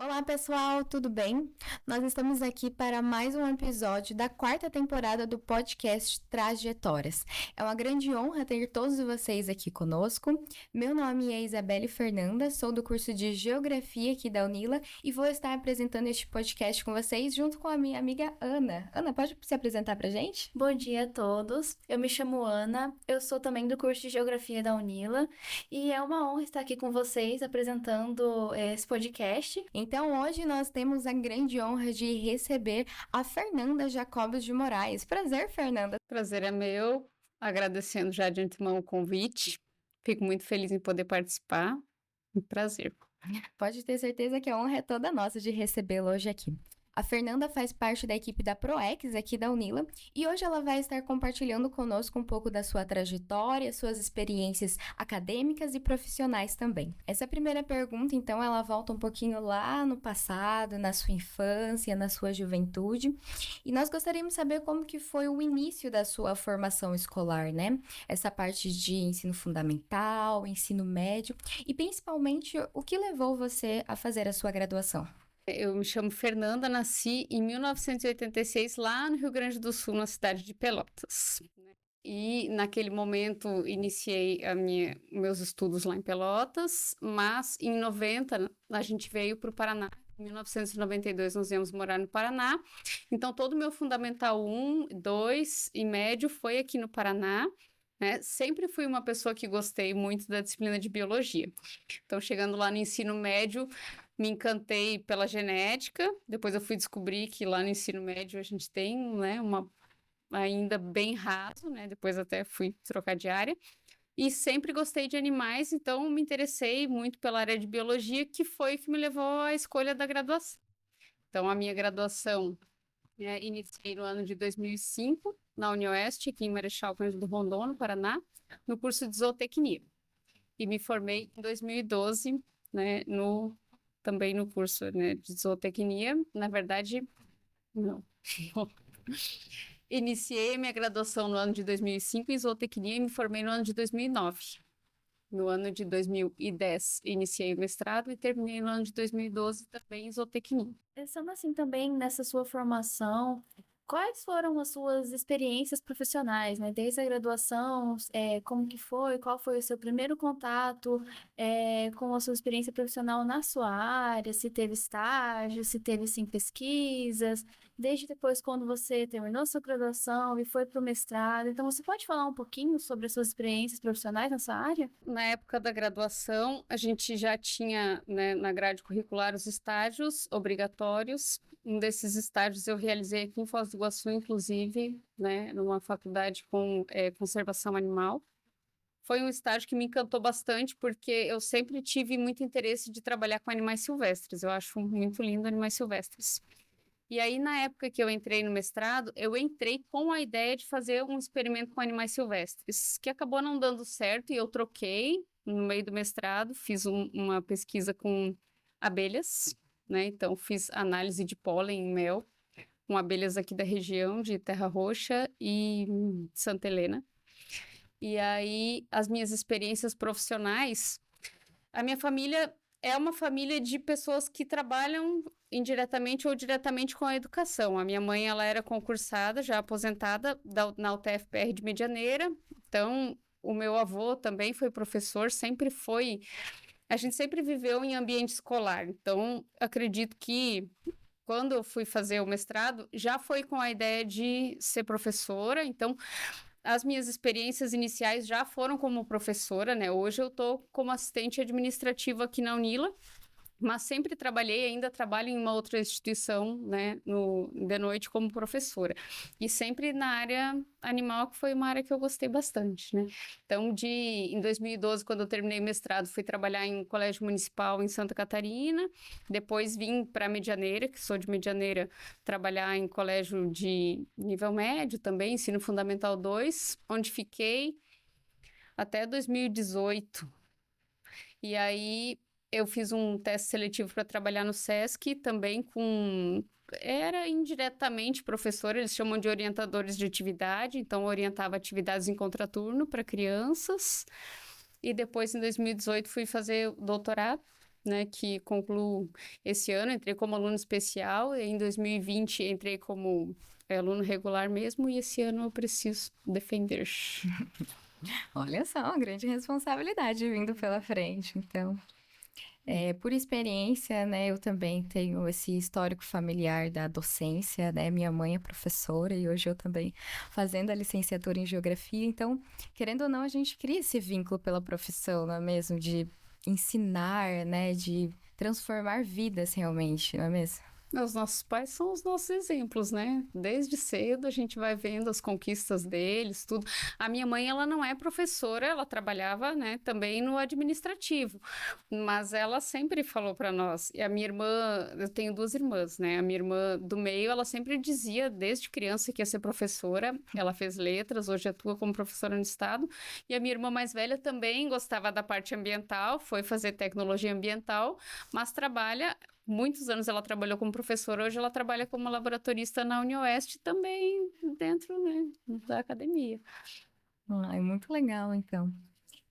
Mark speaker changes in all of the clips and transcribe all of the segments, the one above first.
Speaker 1: Olá pessoal, tudo bem? Nós estamos aqui para mais um episódio da quarta temporada do podcast Trajetórias. É uma grande honra ter todos vocês aqui conosco. Meu nome é Isabelle Fernanda, sou do curso de Geografia aqui da Unila e vou estar apresentando este podcast com vocês junto com a minha amiga Ana. Ana, pode se apresentar pra gente?
Speaker 2: Bom dia a todos, eu me chamo Ana, eu sou também do curso de Geografia da Unila e é uma honra estar aqui com vocês apresentando esse podcast.
Speaker 1: Então, hoje nós temos a grande honra de receber a Fernanda Jacobos de Moraes. Prazer, Fernanda.
Speaker 3: Prazer é meu, agradecendo já de antemão o convite. Fico muito feliz em poder participar. Um prazer.
Speaker 1: Pode ter certeza que a honra é toda nossa de recebê-la hoje aqui. A Fernanda faz parte da equipe da ProEx aqui da Unila e hoje ela vai estar compartilhando conosco um pouco da sua trajetória, suas experiências acadêmicas e profissionais também. Essa primeira pergunta, então, ela volta um pouquinho lá no passado, na sua infância, na sua juventude. E nós gostaríamos de saber como que foi o início da sua formação escolar, né? Essa parte de ensino fundamental, ensino médio e principalmente o que levou você a fazer a sua graduação.
Speaker 3: Eu me chamo Fernanda, nasci em 1986 lá no Rio Grande do Sul, na cidade de Pelotas. E naquele momento iniciei meus estudos lá em Pelotas, mas em 90 a gente veio para o Paraná. Em 1992 nós viemos morar no Paraná, então todo o meu Fundamental 1, 2 e médio foi aqui no Paraná. Sempre fui uma pessoa que gostei muito da disciplina de biologia. Então, chegando lá no ensino médio, me encantei pela genética. Depois eu fui descobrir que lá no ensino médio a gente tem, uma ainda bem raso, Depois até fui trocar de área. E sempre gostei de animais, então me interessei muito pela área de biologia, que foi que me levou à escolha da graduação. Então, a minha graduação iniciei no ano de 2005, na UniOeste, aqui em Marechal Cândido Rondon, no Paraná, no curso de zootecnia. E me formei em 2012, também no curso de zootecnia. Na verdade, não. Iniciei a minha graduação no ano de 2005 em zootecnia e me formei no ano de 2009. No ano de 2010, iniciei o mestrado e terminei no ano de 2012 também em zootecnia.
Speaker 2: Pensando assim também nessa sua formação, quais foram as suas experiências profissionais, né? Desde a graduação, como que foi? Qual foi o seu primeiro contato com a sua experiência profissional na sua área? Se teve estágio, se teve, sim, pesquisas? Desde depois, quando você terminou sua graduação e foi para o mestrado. Então, você pode falar um pouquinho sobre as suas experiências profissionais nessa área?
Speaker 3: Na época da graduação, a gente já tinha, na grade curricular os estágios obrigatórios. Um desses estágios eu realizei aqui em Foz do Iguaçu, inclusive, numa faculdade com conservação animal. Foi um estágio que me encantou bastante, porque eu sempre tive muito interesse de trabalhar com animais silvestres. Eu acho muito lindo animais silvestres. E aí, na época que eu entrei no mestrado, eu entrei com a ideia de fazer um experimento com animais silvestres, que acabou não dando certo e eu troquei no meio do mestrado, fiz uma pesquisa com abelhas, Então, fiz análise de pólen em mel com abelhas aqui da região de Terra Roxa e Santa Helena. E aí, as minhas experiências profissionais, a minha família é uma família de pessoas que trabalham indiretamente ou diretamente com a educação. A minha mãe, ela era concursada, já aposentada, na UTFPR de Medianeira. Então, o meu avô também foi professor, a gente sempre viveu em ambiente escolar. Então, acredito que quando eu fui fazer o mestrado, já foi com a ideia de ser professora. Então, as minhas experiências iniciais já foram como professora, Hoje eu estou como assistente administrativa aqui na Unila, mas sempre trabalhei, ainda trabalho em uma outra instituição, de noite como professora. E sempre na área animal, que foi uma área que eu gostei bastante, Então, em 2012, quando eu terminei o mestrado, fui trabalhar em um colégio municipal em Santa Catarina. Depois vim para Medianeira, que sou de Medianeira, trabalhar em colégio de nível médio também, ensino fundamental 2, onde fiquei até 2018. E aí eu fiz um teste seletivo para trabalhar no SESC, também era indiretamente professora, eles chamam de orientadores de atividade, então orientava atividades em contraturno para crianças. E depois, em 2018, fui fazer o doutorado. né, que concluo esse ano. Entrei como aluno especial, e em 2020 entrei como aluno regular mesmo, e esse ano eu preciso defender.
Speaker 1: Olha só, uma grande responsabilidade vindo pela frente, então. Por experiência, né, eu também tenho esse histórico familiar da docência, né, minha mãe é professora e hoje eu também fazendo a licenciatura em geografia, então, querendo ou não, a gente cria esse vínculo pela profissão, não é mesmo? De ensinar, né, de transformar vidas realmente, não é mesmo?
Speaker 3: Os nossos pais são os nossos exemplos, né? Desde cedo a gente vai vendo as conquistas deles, tudo. A minha mãe, ela não é professora, ela trabalhava, né, também no administrativo, mas ela sempre falou para nós. E a minha irmã, eu tenho duas irmãs, né? A minha irmã do meio, ela sempre dizia desde criança que ia ser professora. Ela fez letras, hoje atua como professora no estado. E a minha irmã mais velha também gostava da parte ambiental, foi fazer tecnologia ambiental, mas trabalha. Muitos anos ela trabalhou como professora, hoje ela trabalha como laboratorista na UniOeste também dentro, né, da academia.
Speaker 1: Ai, muito legal, então.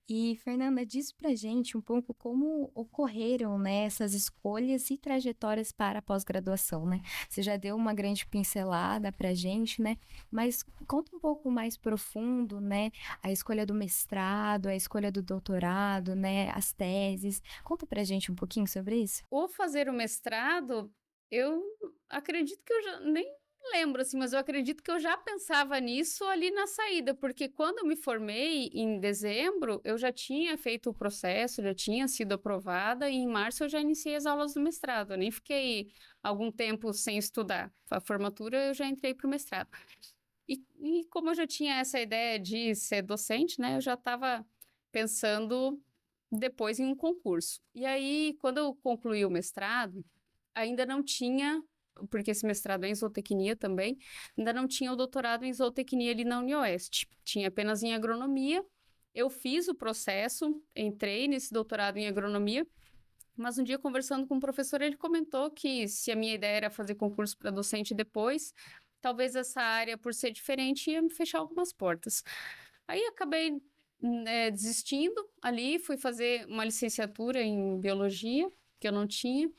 Speaker 1: E, Fernanda, diz pra gente um pouco como ocorreram, né, essas escolhas e trajetórias para a pós-graduação, né? Você já deu uma grande pincelada pra gente, né? Mas conta um pouco mais profundo, né? A escolha do mestrado, a escolha do doutorado, né? As teses. Conta pra gente um pouquinho sobre isso.
Speaker 3: O fazer o mestrado, eu acredito que eu já nem lembro, assim, mas eu acredito que eu já pensava nisso ali na saída, porque quando eu me formei em dezembro, eu já tinha feito o processo, já tinha sido aprovada, e em março eu já iniciei as aulas do mestrado. Eu nem fiquei algum tempo sem estudar. A formatura eu já entrei para o mestrado. E como eu já tinha essa ideia de ser docente, né, eu já estava pensando depois em um concurso. E aí, quando eu concluí o mestrado, ainda não tinha, porque esse mestrado é em zootecnia também, ainda não tinha o doutorado em zootecnia ali na UniOeste. Tinha apenas em agronomia. Eu fiz o processo, entrei nesse doutorado em agronomia, mas um dia conversando com o professor, ele comentou que se a minha ideia era fazer concurso para docente depois, talvez essa área, por ser diferente, ia me fechar algumas portas. Aí acabei desistindo ali, fui fazer uma licenciatura em biologia, que eu não tinha.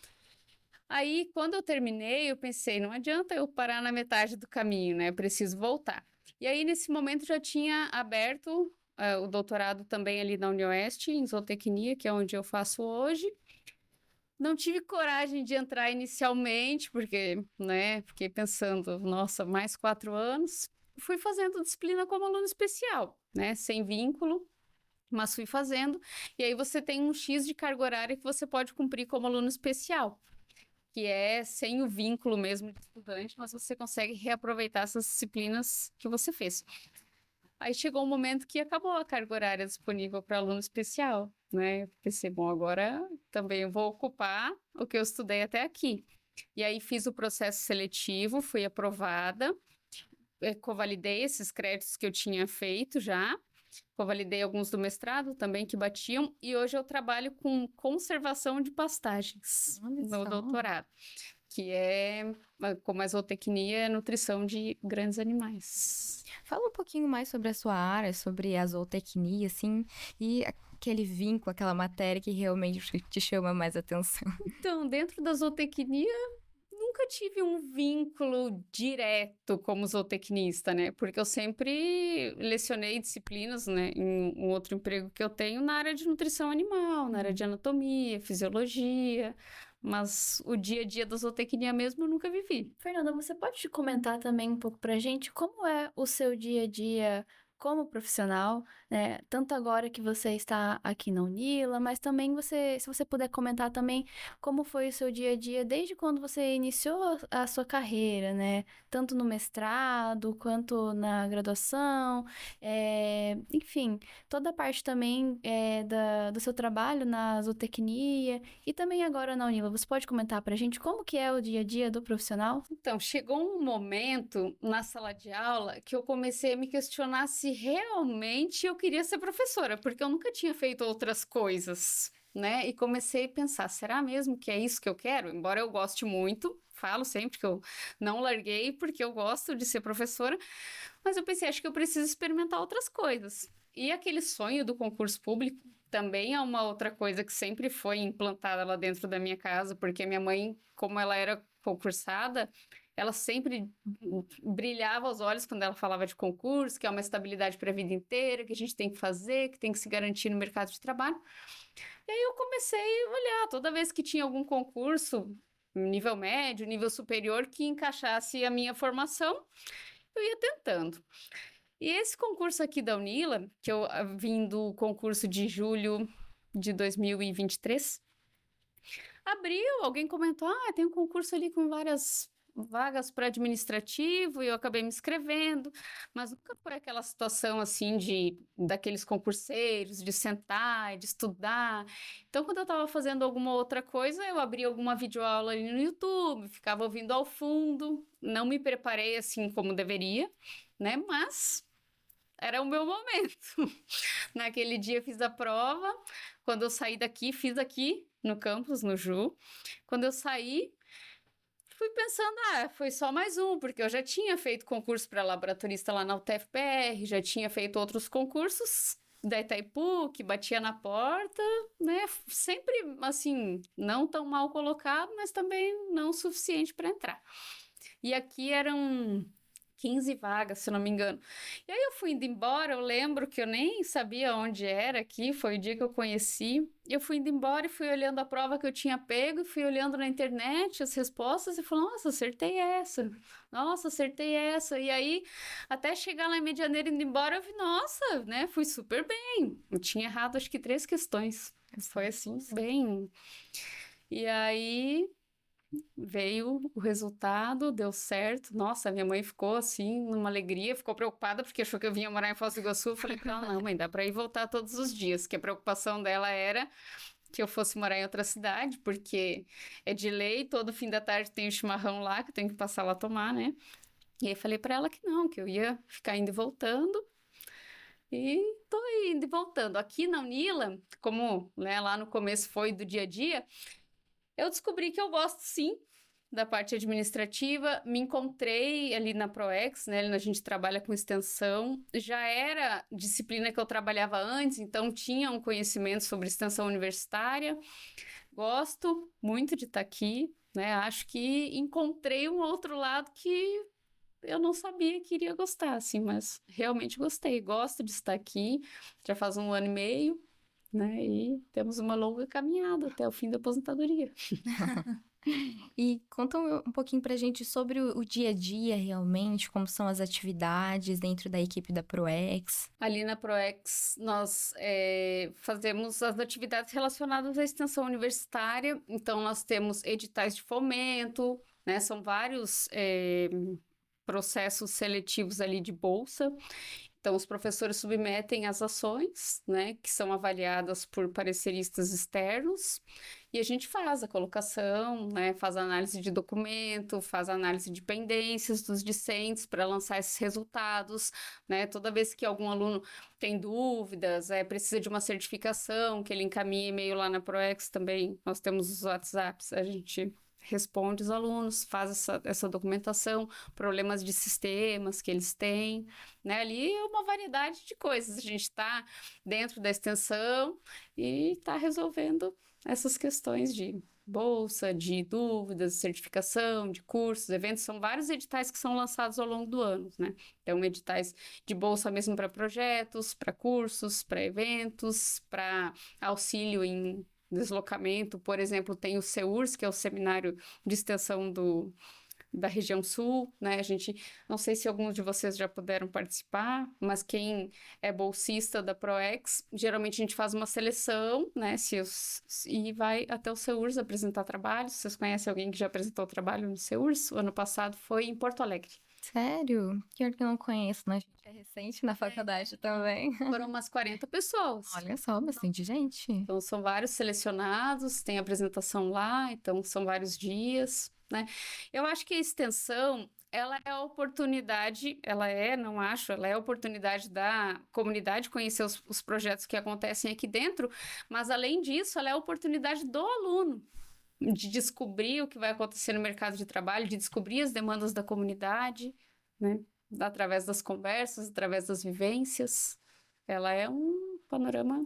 Speaker 3: Aí, quando eu terminei, eu pensei, não adianta eu parar na metade do caminho, né? Eu preciso voltar. E aí, nesse momento, já tinha aberto o doutorado também ali na UniOeste, em zootecnia, que é onde eu faço hoje. Não tive coragem de entrar inicialmente, porque, né, fiquei pensando, nossa, mais 4 anos. Fui fazendo disciplina como aluno especial, né, sem vínculo, mas fui fazendo. E aí você tem um X de carga horária que você pode cumprir como aluno especial, que é sem o vínculo mesmo de estudante, mas você consegue reaproveitar essas disciplinas que você fez. Aí chegou um momento que acabou a carga horária disponível para aluno especial, né? Eu pensei, bom, agora também eu vou ocupar o que eu estudei até aqui. E aí fiz o processo seletivo, fui aprovada, convalidei esses créditos que eu tinha feito já, convalidei alguns do mestrado também que batiam, e hoje eu trabalho com conservação de pastagens
Speaker 1: Olha
Speaker 3: no
Speaker 1: só.
Speaker 3: doutorado, que é, como a zootecnia, nutrição de grandes animais.
Speaker 1: Fala um pouquinho mais sobre a sua área, sobre a zootecnia, assim, e aquele vínculo, aquela matéria que realmente te chama mais atenção.
Speaker 3: Então, dentro da zootecnia, nunca tive um vínculo direto como zootecnista, né? Porque eu sempre lecionei disciplinas, né? Em um outro emprego que eu tenho na área de nutrição animal, na área de anatomia, fisiologia, mas o dia a dia da zootecnia mesmo eu nunca vivi.
Speaker 2: Fernanda, você pode comentar também um pouco pra gente como é o seu dia a dia como profissional, né? Tanto agora que você está aqui na Unila, mas também se você puder comentar também como foi o seu dia a dia desde quando você iniciou a sua carreira, né? Tanto no mestrado quanto na graduação, enfim, toda a parte também do seu trabalho na zootecnia e também agora na Unila. Você pode comentar pra gente como que é o dia a dia do profissional?
Speaker 3: Então, chegou um momento na sala de aula que eu comecei a me questionar se realmente eu queria ser professora, porque eu nunca tinha feito outras coisas, né? E comecei a pensar, será mesmo que é isso que eu quero? Embora eu goste muito, falo sempre que eu não larguei porque eu gosto de ser professora, mas eu pensei, acho que eu preciso experimentar outras coisas. E aquele sonho do concurso público também é uma outra coisa que sempre foi implantada lá dentro da minha casa, porque minha mãe, como ela era concursada, ela sempre brilhava os olhos quando ela falava de concurso, que é uma estabilidade para a vida inteira, que a gente tem que fazer, que tem que se garantir no mercado de trabalho. E aí eu comecei a olhar, toda vez que tinha algum concurso, nível médio, nível superior, que encaixasse a minha formação, eu ia tentando. E esse concurso aqui da Unila, que eu vim do concurso de julho de 2023, abriu, alguém comentou, tem um concurso ali com várias vagas para administrativo, e eu acabei me inscrevendo, mas nunca foi aquela situação assim daqueles concurseiros, de sentar, de estudar. Então, quando eu estava fazendo alguma outra coisa, eu abria alguma videoaula ali no YouTube, ficava ouvindo ao fundo, não me preparei assim como deveria, né? Mas era o meu momento. Naquele dia eu fiz a prova, quando eu saí daqui, fiz aqui no campus, no Ju. Quando eu saí, fui pensando, foi só mais um, porque eu já tinha feito concurso para laboratorista lá na UTFPR, já tinha feito outros concursos da Itaipu, que batia na porta, né? Sempre, assim, não tão mal colocado, mas também não o suficiente para entrar. E aqui eram 15 vagas, se não me engano. E aí eu fui indo embora, eu lembro que eu nem sabia onde era aqui, foi o dia que eu conheci. Eu fui indo embora e fui olhando a prova que eu tinha pego, e fui olhando na internet as respostas e falei, nossa, acertei essa. Nossa, acertei essa. E aí, até chegar lá em Medianeira indo embora, eu vi, nossa, né, fui super bem. Eu tinha errado acho que 3 questões. Foi assim, bem. E aí veio o resultado, deu certo. Nossa, minha mãe ficou assim, numa alegria, ficou preocupada porque achou que eu vinha morar em Foz do Iguaçu. Eu falei pra ela, não, mãe, dá pra ir voltar todos os dias, que a preocupação dela era que eu fosse morar em outra cidade, porque é de lei, todo fim da tarde tem o chimarrão lá, que eu tenho que passar lá tomar, né? E aí falei pra ela que não, que eu ia ficar indo e voltando. E tô indo e voltando. Aqui na Unila, como, né, lá no começo foi do dia a dia, eu descobri que eu gosto sim da parte administrativa, me encontrei ali na ProEx, né? A gente trabalha com extensão, já era disciplina que eu trabalhava antes, então tinha um conhecimento sobre extensão universitária. Gosto muito de estar aqui, né? Acho que encontrei um outro lado que eu não sabia que iria gostar, assim, mas realmente gostei. Gosto de estar aqui, já faz 1 ano e meio, né? E temos uma longa caminhada até o fim da aposentadoria.
Speaker 1: E conta um pouquinho pra gente sobre o dia a dia, realmente, como são as atividades dentro da equipe da ProEx.
Speaker 3: Ali na ProEx, nós fazemos as atividades relacionadas à extensão universitária. Então, nós temos editais de fomento, né? São vários processos seletivos ali de bolsa. Então, os professores submetem as ações, né, que são avaliadas por pareceristas externos, e a gente faz a colocação, né, faz a análise de documento, faz a análise de pendências dos discentes para lançar esses resultados, né, toda vez que algum aluno tem dúvidas, precisa de uma certificação, que ele encaminha e-mail lá na ProEx também, nós temos os WhatsApps, a gente responde os alunos, faz essa documentação, problemas de sistemas que eles têm, né? Ali é uma variedade de coisas. A gente está dentro da extensão e está resolvendo essas questões de bolsa, de dúvidas, certificação, de cursos, eventos. São vários editais que são lançados ao longo do ano, né? Então, editais de bolsa mesmo para projetos, para cursos, para eventos, para auxílio em deslocamento, por exemplo, tem o SEURS, que é o Seminário de Extensão da região sul, né? A gente, não sei se alguns de vocês já puderam participar, mas quem é bolsista da ProEx, geralmente a gente faz uma seleção, né? E vai até o SEURS apresentar trabalho. Vocês conhecem alguém que já apresentou trabalho no SEURS? O ano passado foi em Porto Alegre.
Speaker 1: Sério? Que eu não conheço, né? A gente é recente na faculdade também.
Speaker 3: Foram umas 40 pessoas.
Speaker 1: Olha só, bastante gente.
Speaker 3: Então, são vários selecionados, tem apresentação lá, então são vários dias, né? Eu acho que a extensão, ela é a oportunidade, ela é a oportunidade da comunidade conhecer os projetos que acontecem aqui dentro, mas além disso, ela é a oportunidade do aluno de descobrir o que vai acontecer no mercado de trabalho, de descobrir as demandas da comunidade, né? Através das conversas, através das vivências. ela é um panorama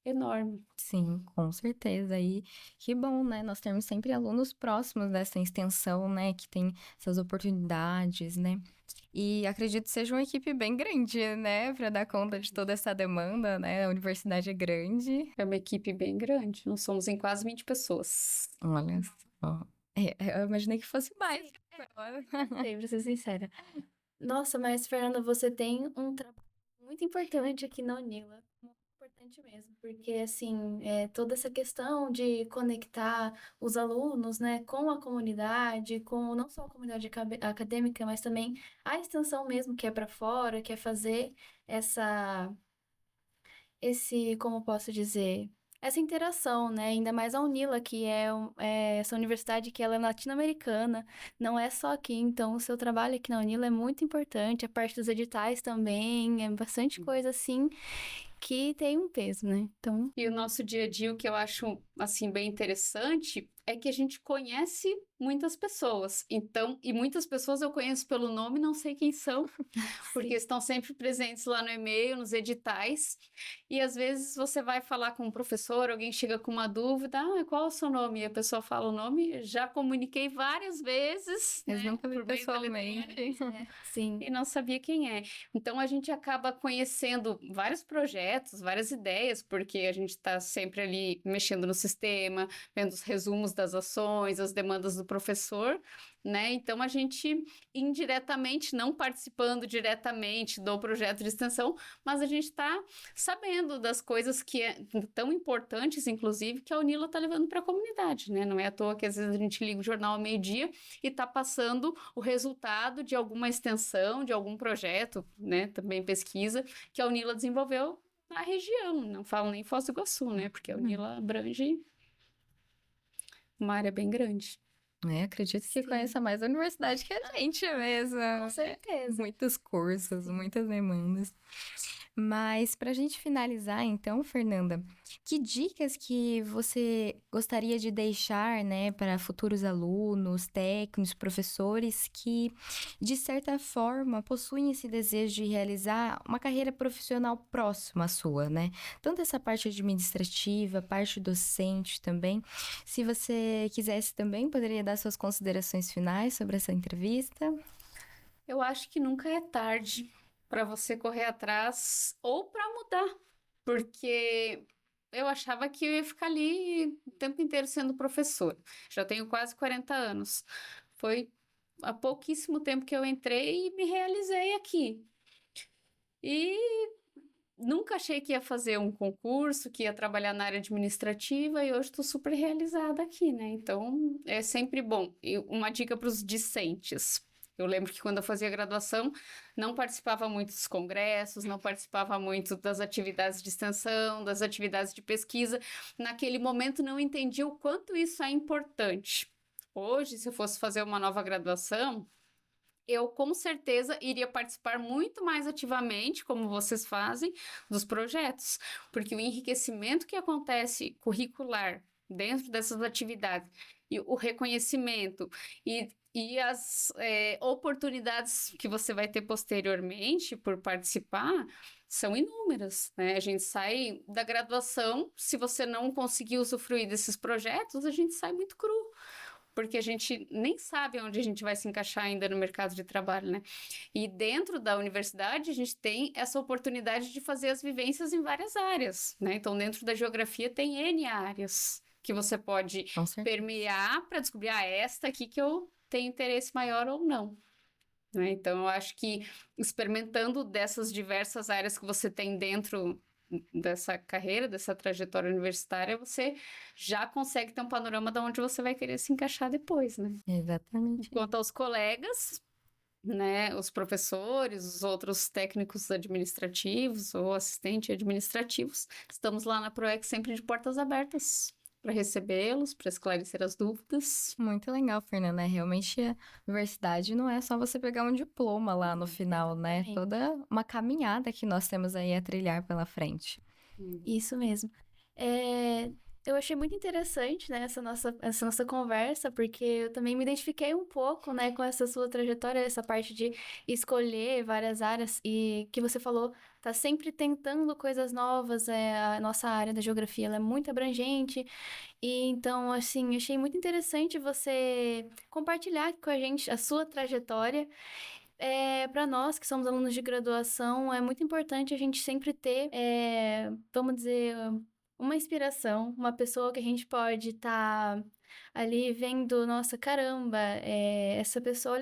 Speaker 3: enorme.
Speaker 1: Sim, com certeza. E que bom, né? Nós temos sempre alunos próximos dessa extensão, né? Que tem essas oportunidades, né? E acredito que seja uma equipe bem grande, né? Para dar conta de toda essa demanda, né? A universidade é grande.
Speaker 3: É uma equipe bem grande, nós somos em quase 20 pessoas.
Speaker 1: Olha só. Eu imaginei que fosse mais.
Speaker 2: Sei, pra ser sincera. Nossa, mas Fernanda, você tem um trabalho muito importante aqui na Unila. Muito importante mesmo, porque assim, toda essa questão de conectar os alunos, né, com a comunidade, com não só a comunidade acadêmica, mas também a extensão mesmo que é para fora, que é fazer essa como posso dizer, essa interação, né? Ainda mais a Unila, que é essa universidade que ela é latino-americana, não é só aqui. Então, o seu trabalho aqui na Unila é muito importante, a parte dos editais também, é bastante coisa assim que tem um peso, né? Então,
Speaker 3: E o nosso dia a dia, o que eu acho, assim, bem interessante, é que a gente conhece muitas pessoas. Então, e muitas pessoas eu conheço pelo nome, não sei quem são, porque estão sempre presentes lá no e-mail, nos editais. E às vezes você vai falar com um professor, alguém chega com uma dúvida, qual é o seu nome? E a pessoa fala o nome, já comuniquei várias vezes,
Speaker 1: Mas
Speaker 3: né,
Speaker 1: nunca vi
Speaker 3: por meio
Speaker 1: pessoalmente.
Speaker 2: sim.
Speaker 3: e não sabia quem é. Então a gente acaba conhecendo vários projetos, várias ideias, porque a gente está sempre ali mexendo no sistema, vendo os resumos das ações, as demandas do professor, né? Então a gente indiretamente, não participando diretamente do projeto de extensão, mas a gente está sabendo das coisas que tão importantes, inclusive, que a Unila está levando para a comunidade, né? Não é à toa que às vezes a gente liga o jornal ao meio-dia e está passando o resultado de alguma extensão, de algum projeto, né? Também pesquisa, que a Unila desenvolveu na região. Não falo nem Foz do Iguaçu, né? Porque a Unila abrange uma área bem grande.
Speaker 1: Acredito que
Speaker 2: Sim.
Speaker 1: conheça mais a universidade que a gente mesmo.
Speaker 2: Com certeza.
Speaker 1: Muitos cursos, muitas demandas. Mas para a gente finalizar, então, Fernanda, que dicas que você gostaria de deixar, né, para futuros alunos, técnicos, professores que, de certa forma, possuem esse desejo de realizar uma carreira profissional próxima à sua, né? Tanto essa parte administrativa, parte docente também. Se você quisesse também, poderia dar suas considerações finais sobre essa entrevista?
Speaker 3: Eu acho que nunca é tarde para você correr atrás ou para mudar, porque eu achava que eu ia ficar ali o tempo inteiro sendo professor. Já tenho quase 40 anos. Foi há pouquíssimo tempo que eu entrei e me realizei aqui. E nunca achei que ia fazer um concurso, que ia trabalhar na área administrativa e hoje estou super realizada aqui, né? Então é sempre bom. E uma dica para os discentes. Eu lembro que quando eu fazia graduação, não participava muito dos congressos, não participava muito das atividades de extensão, das atividades de pesquisa. Naquele momento, não entendia o quanto isso é importante. Hoje, se eu fosse fazer uma nova graduação, eu com certeza iria participar muito mais ativamente, como vocês fazem, dos projetos, porque o enriquecimento que acontece curricular dentro dessas atividades e o reconhecimento e as oportunidades que você vai ter posteriormente por participar são inúmeras, né? A gente sai da graduação, se você não conseguir usufruir desses projetos, a gente sai muito cru, porque a gente nem sabe onde a gente vai se encaixar ainda no mercado de trabalho, né? E dentro da universidade, a gente tem essa oportunidade de fazer as vivências em várias áreas, né? Então, dentro da geografia, tem N áreas que você pode
Speaker 1: Com certeza.
Speaker 3: permear para descobrir, esta aqui que eu tenho interesse maior ou não. Né? Então, eu acho que experimentando dessas diversas áreas que você tem dentro dessa carreira, dessa trajetória universitária, você já consegue ter um panorama de onde você vai querer se encaixar depois, né?
Speaker 1: Exatamente.
Speaker 3: Quanto aos colegas, né, os professores, os outros técnicos administrativos ou assistentes administrativos, estamos lá na PROEC sempre de portas abertas para recebê-los, para esclarecer as dúvidas.
Speaker 1: Muito legal, Fernanda. Realmente a universidade não é só você pegar um diploma lá no final, né?
Speaker 2: Exatamente.
Speaker 1: Toda uma caminhada que nós temos aí a trilhar pela frente.
Speaker 2: Isso mesmo. É, Eu achei muito interessante, né, essa nossa conversa, porque eu também me identifiquei um pouco, né, com essa sua trajetória, essa parte de escolher várias áreas e que você falou, tá sempre tentando coisas novas, a nossa área da geografia, ela é muito abrangente, e então, assim, achei muito interessante você compartilhar com a gente a sua trajetória. Para nós que somos alunos de graduação, é muito importante a gente sempre ter, vamos dizer, uma inspiração, uma pessoa que a gente pode estar ali vendo, nossa, caramba, essa pessoa,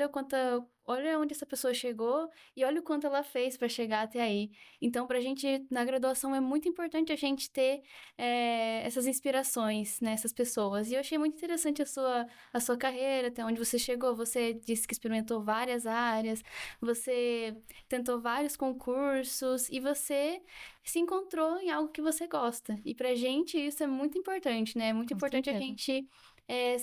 Speaker 2: olha onde essa pessoa chegou e olha o quanto ela fez para chegar até aí. Então, para a gente, na graduação, é muito importante a gente ter essas inspirações nessas pessoas. E eu achei muito interessante a sua carreira, até onde você chegou. Você disse que experimentou várias áreas, você tentou vários concursos e você se encontrou em algo que você gosta. E pra gente isso é muito importante, né? É muito
Speaker 1: Com
Speaker 2: importante a
Speaker 1: certeza.
Speaker 2: gente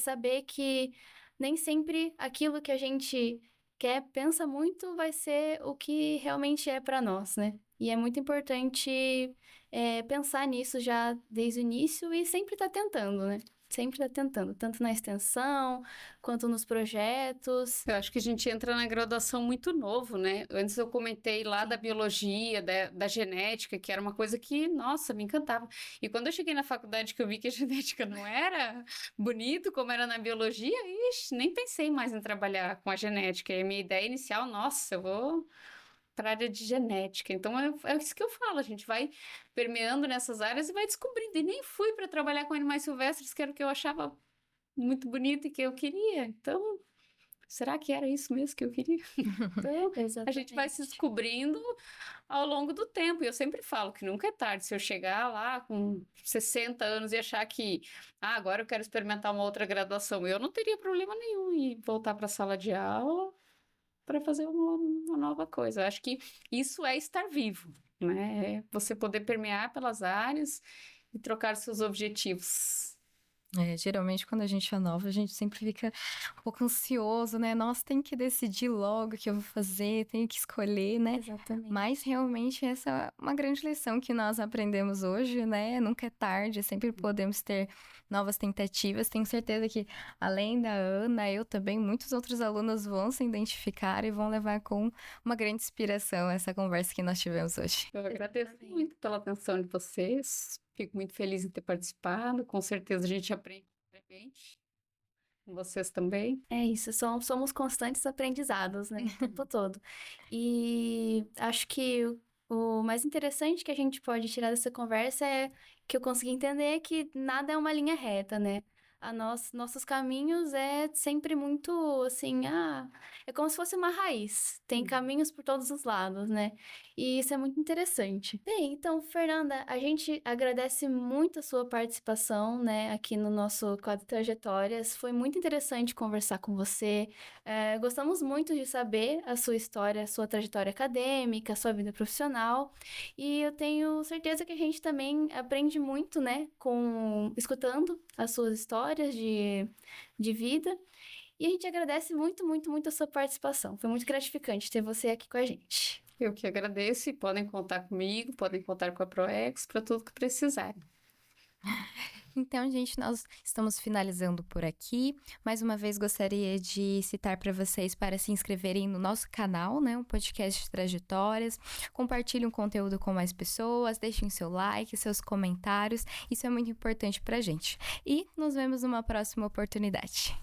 Speaker 2: saber que nem sempre aquilo que a gente quer, pensa muito, vai ser o que realmente é pra nós, né? E é muito importante pensar nisso já desde o início e sempre estar tentando, né? Sempre estar tentando, tanto na extensão quanto nos projetos.
Speaker 3: Eu acho que a gente entra na graduação muito novo, né? Antes eu comentei lá da biologia, da genética, que era uma coisa que, nossa, me encantava. E quando eu cheguei na faculdade que eu vi que a genética não era bonito como era na biologia, ixi, nem pensei mais em trabalhar com a genética. E a minha ideia inicial, nossa, eu vou para a área de genética. Então é isso que eu falo, a gente vai permeando nessas áreas e vai descobrindo. E nem fui para trabalhar com animais silvestres, que era o que eu achava muito bonito e que eu queria. Então, será que era isso mesmo que eu queria? Então, a gente vai se
Speaker 2: Exatamente.
Speaker 3: descobrindo ao longo do tempo. E eu sempre falo que nunca é tarde. Se eu chegar lá com 60 anos e achar que, agora eu quero experimentar uma outra graduação, eu não teria problema nenhum em voltar para a sala de aula para fazer uma nova coisa. Eu acho que isso é estar vivo, né? É você poder permear pelas áreas e trocar seus objetivos.
Speaker 1: Geralmente, quando a gente é nova, a gente sempre fica um pouco ansioso, né? Nossa, tem que decidir logo o que eu vou fazer, tenho que escolher, né?
Speaker 2: Exatamente.
Speaker 1: Mas realmente essa é uma grande lição que nós aprendemos hoje, né? Nunca é tarde, sempre podemos ter novas tentativas. Tenho certeza que, além da Ana, eu também, muitos outros alunos vão se identificar e vão levar com uma grande inspiração essa conversa que nós tivemos hoje.
Speaker 3: Eu agradeço
Speaker 2: Exatamente.
Speaker 3: muito pela atenção de vocês. Fico muito feliz em ter participado. Com certeza a gente aprende bastante. Com vocês também.
Speaker 2: É isso, somos constantes aprendizados, né, o tempo todo. E acho que o mais interessante que a gente pode tirar dessa conversa é que eu consegui entender que nada é uma linha reta, né? Nossos caminhos é sempre muito assim, é como se fosse uma raiz. Tem caminhos por todos os lados, né? E isso é muito interessante. Bem, então, Fernanda, a gente agradece muito a sua participação, né, aqui no nosso quadro Trajetórias. Foi muito interessante conversar com você. Gostamos muito de saber a sua história, a sua trajetória acadêmica, a sua vida profissional. E eu tenho certeza que a gente também aprende muito, né, escutando as suas histórias de vida. E a gente agradece muito, muito, muito a sua participação. Foi muito gratificante ter você aqui com a gente.
Speaker 3: Eu que agradeço e podem contar comigo, podem contar com a ProEx para tudo que precisarem.
Speaker 1: Então, gente, nós estamos finalizando por aqui. Mais uma vez, gostaria de citar para vocês para se inscreverem no nosso canal, né? Um podcast de trajetórias. Compartilhem o conteúdo com mais pessoas, deixem seu like, seus comentários. Isso é muito importante para a gente. E nos vemos numa próxima oportunidade.